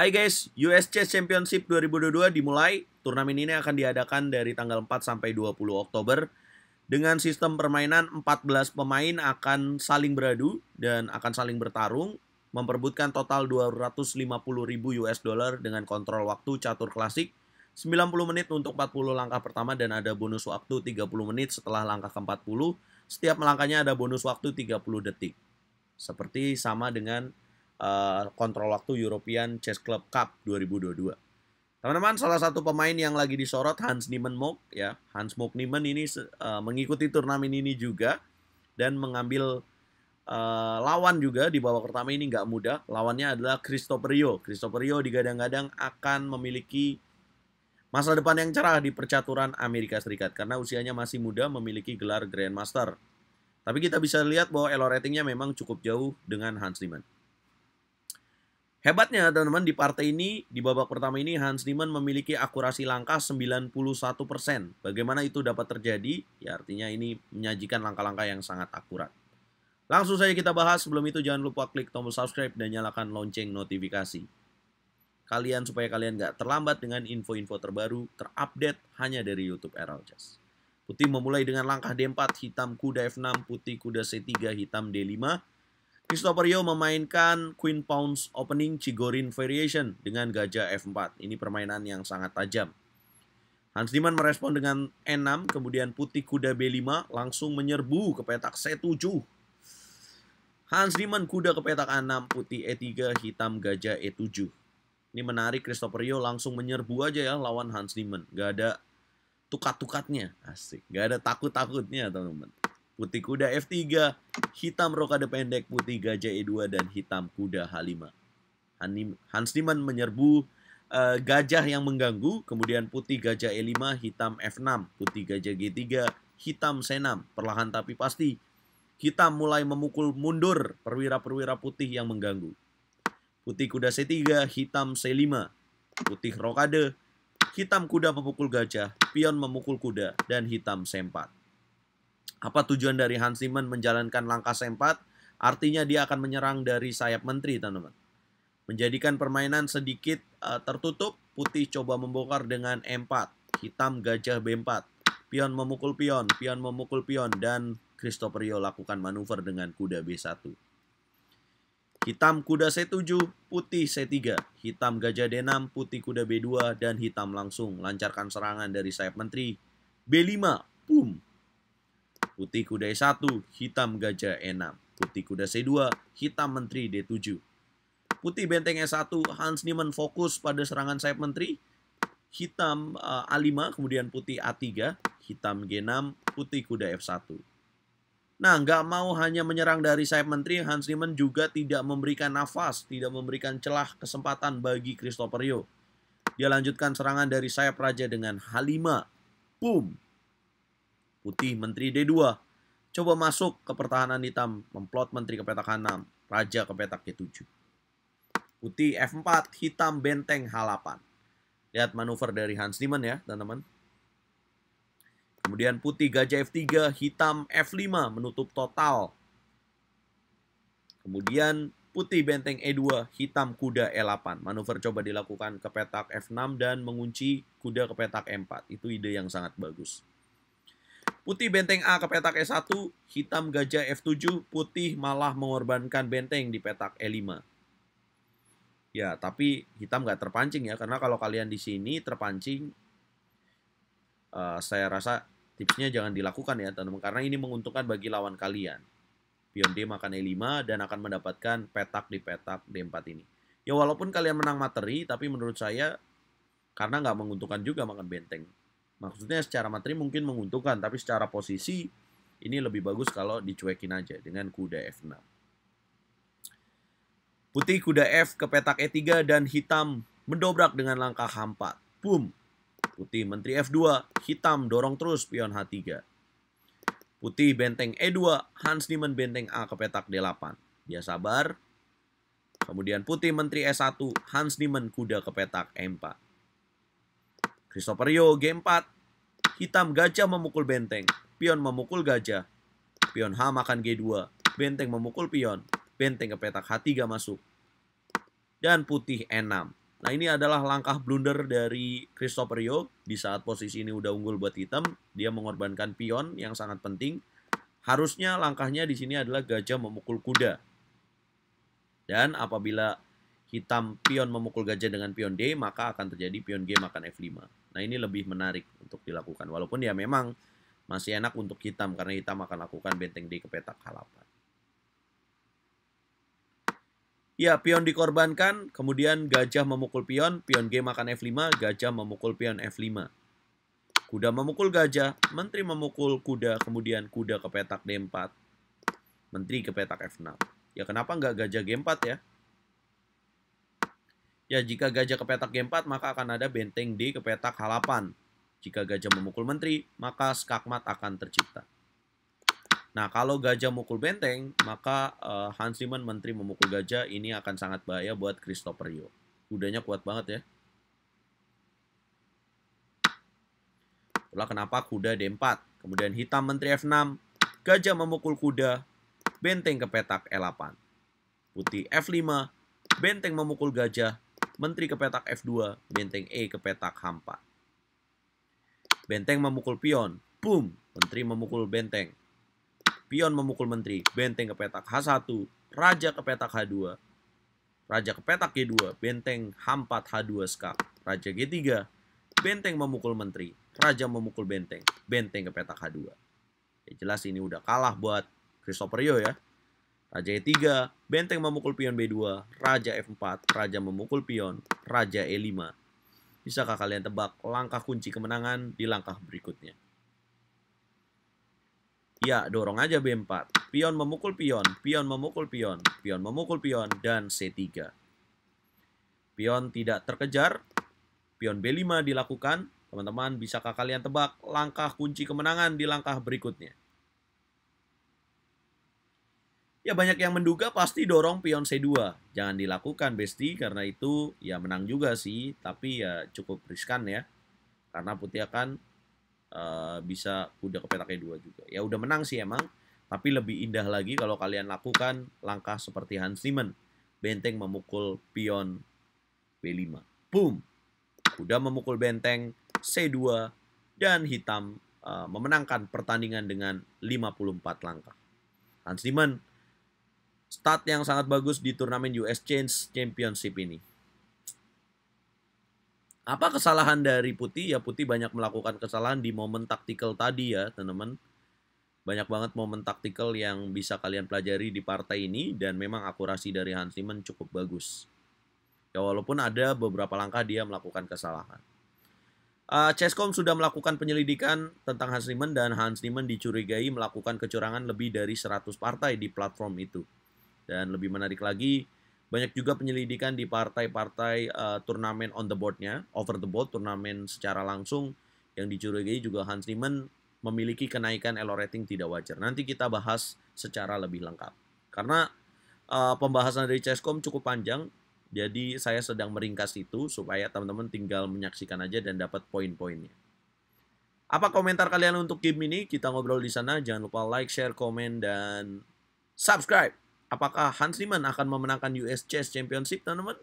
Hai guys, US Chess Championship 2022 dimulai. Turnamen ini akan diadakan dari tanggal 4 sampai 20 Oktober. Dengan sistem permainan 14 pemain akan saling beradu dan akan saling bertarung, memperebutkan total 250.000 US dollar dengan kontrol waktu catur klasik, 90 menit untuk 40 langkah pertama dan ada bonus waktu 30 menit setelah langkah ke-40. Setiap langkahnya ada bonus waktu 30 detik. Seperti sama dengan kontrol waktu European Chess Club Cup 2022. Teman-teman, salah satu pemain yang lagi disorot Hans Niemann Mock ya. Hans Mock Niemann ini mengikuti turnamen ini juga dan mengambil lawan juga di babak pertama ini nggak mudah. Lawannya adalah Christopher Yo. Christopher Yo digadang-gadang akan memiliki masa depan yang cerah di percaturan Amerika Serikat karena usianya masih muda, memiliki gelar Grandmaster. Tapi kita bisa lihat bahwa elo ratingnya memang cukup jauh dengan Hans Niemann. Hebatnya teman-teman, di partai ini, di babak pertama ini Hans Niemann memiliki akurasi langkah 91%. Bagaimana itu dapat terjadi? Ya artinya ini menyajikan langkah-langkah yang sangat akurat. Langsung saja kita bahas. Sebelum itu jangan lupa klik tombol subscribe dan nyalakan lonceng notifikasi. Supaya kalian nggak terlambat dengan info-info terbaru, terupdate hanya dari YouTube Errol Chess. Putih memulai dengan langkah D4, hitam kuda F6, putih kuda C3, hitam D5. Christopher Yo memainkan Queen Pawns Opening Chigorin Variation dengan gajah F4. Ini permainan yang sangat tajam. Hans Niemann merespon dengan E6, kemudian putih kuda B5 langsung menyerbu ke petak C7. Hans Niemann kuda ke petak A6, putih E3, hitam gajah E7. Ini menarik, Christopher Yo langsung menyerbu aja ya lawan Hans Niemann. Gak ada tukat-tukatnya, asik. Gak ada takut-takutnya teman-teman. Putih kuda F3, hitam rokade pendek, putih gajah E2, dan hitam kuda H5. Hans Niemann menyerbu gajah yang mengganggu, kemudian putih gajah E5, hitam F6, putih gajah G3, hitam C6. Perlahan tapi pasti, hitam mulai memukul mundur perwira-perwira putih yang mengganggu. Putih kuda C3, hitam C5, putih rokade, hitam kuda memukul gajah, pion memukul kuda, dan hitam C4. Apa tujuan dari Hans Niemann menjalankan langkah C4? Artinya dia akan menyerang dari sayap menteri, teman-teman. Menjadikan permainan sedikit tertutup, putih coba membongkar dengan E4, hitam gajah B4, pion memukul pion, pion memukul pion, dan Christopher Yo lakukan manuver dengan kuda B1. Hitam kuda C7, putih C3, hitam gajah D6, putih kuda B2, dan hitam langsung lancarkan serangan dari sayap menteri. B5, boom. Putih kuda E1, hitam gajah E6. Putih kuda C2, hitam menteri D7. Putih benteng E1, Hans Niemann fokus pada serangan sayap menteri. Hitam A5, kemudian putih A3, hitam G6, putih kuda F1. Nah, nggak mau hanya menyerang dari sayap menteri, Hans Niemann juga tidak memberikan nafas, tidak memberikan celah kesempatan bagi Christopher Yo. Dia lanjutkan serangan dari sayap raja dengan H5. Boom! Putih menteri D2. Coba masuk ke pertahanan hitam, memplot menteri ke petak H6, raja ke petak G7. Putih F4, hitam benteng H8. Lihat manuver dari Hans Niemann ya, teman-teman. Kemudian putih gajah F3, hitam F5 menutup total. Kemudian putih benteng E2, hitam kuda E8. Manuver coba dilakukan ke petak F6 dan mengunci kuda ke petak E4. Itu ide yang sangat bagus. Putih benteng A ke petak E1, hitam gajah F7, putih malah mengorbankan benteng di petak E5. Ya, tapi hitam nggak terpancing ya, karena kalau kalian di sini terpancing, saya rasa tipsnya jangan dilakukan ya teman-teman, karena ini menguntungkan bagi lawan kalian. Pion D makan E5 dan akan mendapatkan petak di petak D4 ini. Ya walaupun kalian menang materi, tapi menurut saya karena nggak menguntungkan juga makan benteng. Maksudnya secara materi mungkin menguntungkan, tapi secara posisi ini lebih bagus kalau dicuekin aja dengan kuda F6. Putih kuda F ke petak E3 dan hitam mendobrak dengan langkah H4. Boom! Putih menteri F2, hitam dorong terus pion H3. Putih benteng E2, Hans Niemann benteng A ke petak D8. Dia sabar. Kemudian putih menteri E1, Hans Niemann kuda ke petak E4. Christopher Yo G4, hitam gajah memukul benteng, pion memukul gajah, pion H makan G2, benteng memukul pion, benteng ke petak H3 masuk, dan putih E6. Nah, ini adalah langkah blunder dari Christopher Yo. Di saat posisi ini udah unggul buat hitam, dia mengorbankan pion yang sangat penting. Harusnya langkahnya di sini adalah gajah memukul kuda. Dan apabila hitam pion memukul gajah dengan pion D, maka akan terjadi pion G makan F5. Nah, ini lebih menarik untuk dilakukan. Walaupun ya memang masih enak untuk hitam, karena hitam akan lakukan benteng D ke petak H8. Ya, pion dikorbankan, kemudian gajah memukul pion G makan F5, gajah memukul pion F5. Kuda memukul gajah, menteri memukul kuda, kemudian kuda ke petak D4, menteri ke petak F6. Ya, kenapa nggak gajah G4 ya? Ya, jika gajah ke petak G4, maka akan ada benteng D ke petak H8. Jika gajah memukul menteri, maka skakmat akan tercipta. Nah, kalau gajah mukul benteng, maka Hans Niemann menteri memukul gajah, ini akan sangat bahaya buat Christopher Yo. Kudanya kuat banget ya. Itulah kenapa kuda D4. Kemudian hitam menteri F6, gajah memukul kuda, benteng ke petak E8. Putih F5, benteng memukul gajah, menteri ke petak F2, benteng E ke petak H4. Benteng memukul pion, boom, menteri memukul benteng. Pion memukul menteri, benteng ke petak H1, raja ke petak H2, raja ke petak G2, benteng H4, H2 skak, raja G3, benteng memukul menteri, raja memukul benteng, benteng ke petak H2. Ya, jelas ini udah kalah buat Christopher Yo ya. Raja E3, benteng memukul pion B2, raja F4, raja memukul pion, raja E5. Bisakah kalian tebak langkah kunci kemenangan di langkah berikutnya? Ya, dorong aja B4. Pion memukul pion, pion memukul pion, pion memukul pion, dan C3. Pion tidak terkejar, pion B5 dilakukan. Teman-teman, bisakah kalian tebak langkah kunci kemenangan di langkah berikutnya? Ya, banyak yang menduga pasti dorong pion C2. Jangan dilakukan, Besti, karena itu ya menang juga sih, tapi ya cukup riskan ya. Karena putih akan bisa kuda ke petak E2 juga. Ya udah menang sih emang, tapi lebih indah lagi kalau kalian lakukan langkah seperti Hans Niemann. Benteng memukul pion B5. Boom. Kuda memukul benteng C2 dan hitam memenangkan pertandingan dengan 54 langkah. Hans Niemann start yang sangat bagus di turnamen US Championship ini. Apa kesalahan dari Putih? Ya, Putih banyak melakukan kesalahan di momen taktikal tadi ya, teman-teman. Banyak banget momen taktikal yang bisa kalian pelajari di partai ini, dan memang akurasi dari Hans Niemann cukup bagus. Ya, walaupun ada beberapa langkah dia melakukan kesalahan. Chesscom sudah melakukan penyelidikan tentang Hans Niemann, dan Hans Niemann dicurigai melakukan kecurangan lebih dari 100 partai di platform itu. Dan lebih menarik lagi, banyak juga penyelidikan di partai-partai turnamen on the board-nya, over the board, turnamen secara langsung, yang dicurigai juga Hans Niemann memiliki kenaikan elo rating tidak wajar. Nanti kita bahas secara lebih lengkap. Karena pembahasan dari Chesscom cukup panjang, jadi saya sedang meringkas itu supaya teman-teman tinggal menyaksikan aja dan dapat poin-poinnya. Apa komentar kalian untuk game ini? Kita ngobrol di sana. Jangan lupa like, share, komen, dan subscribe. Apakah Hans Niemann akan memenangkan US Chess Championship, teman-teman?